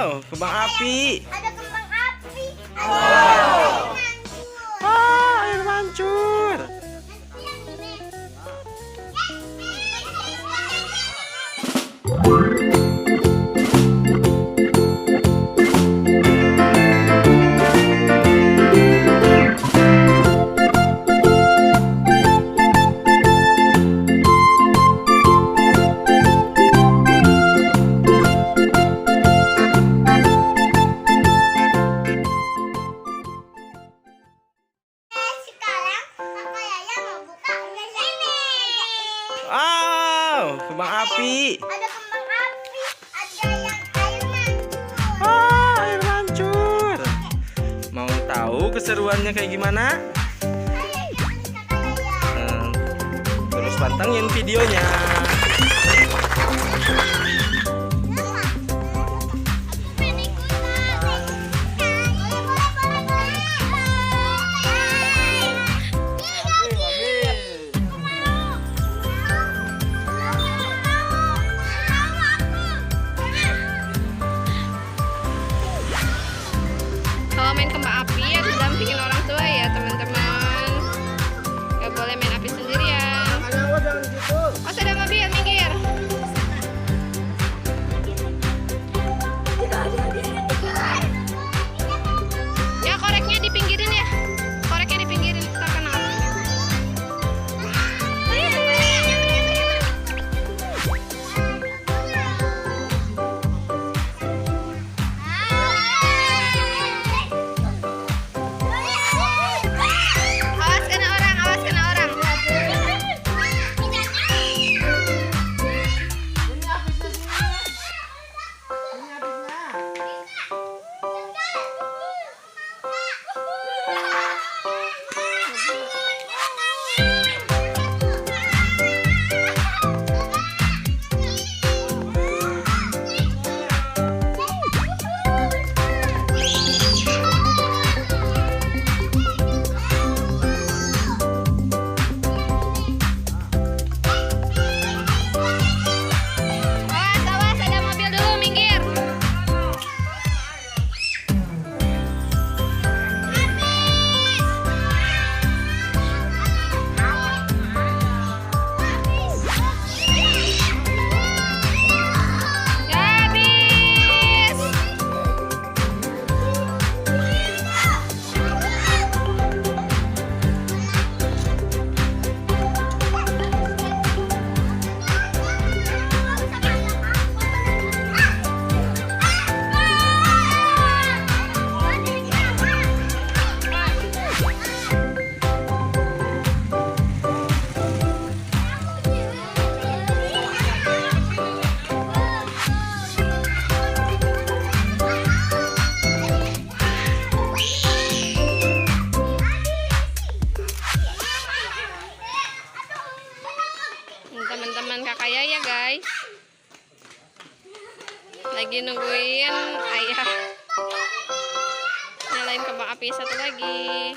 Wow, kembang api. Ada kembang api. Wow. Ada Air mancur. Sekarang Kakak Yaya mau buka ini. Wow, kembang api. Ada kembang api. Ada yang air mancur. Air mancur. Mau tahu keseruannya kayak gimana? Ayo, Kakak Yaya. Terus pantengin videonya. Kalau main kembang api harus dampingin orang tua ya teman-teman. Gak boleh main api sendirian. Oh, ada mobil, minggir. Ya, koreknya dipinggirin ya. Koreknya dipinggirin, terkena api. Awas kena orang, awas kena orang. Awas, awas, ada mobil dulu, minggir. Habis. Teman-teman kakak Yaya guys, lagi nungguin ayah nyalain kembang api satu lagi.